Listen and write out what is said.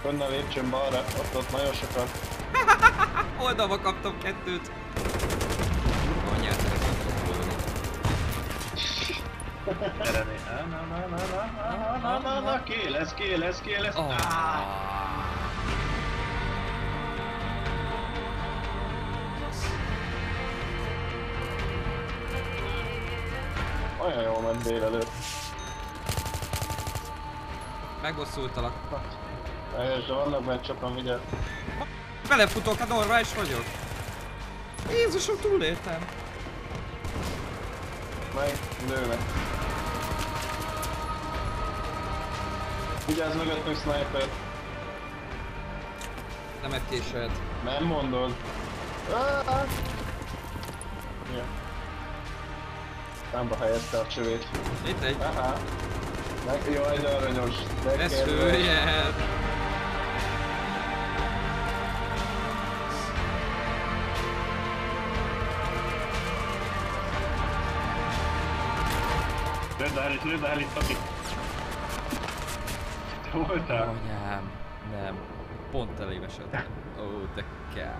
Önn a lépcsőn balra, ott nagyon sokan. Oldalba kaptam kettőt. Anyát szeretnék lőni. Erené. Na, kéles. Olyan jól ment délelőtt. Megbosszultalak. De vannak már sokan, vigyázz. Belefutok, hát normális vagyok. Jézusom, túléltem. Meg, lőnek. Vigyázz mögöttünk, sniper. Nem egy későd. Nem mondod. Ja. Számba helyezte a csövét. Itt egy. Aha. Jaj, de aranyos. Ez hülyed. Lőd el itt, Taki. Te voltál? Anyám, nem. Pont elévesedtem. Ó, de kell.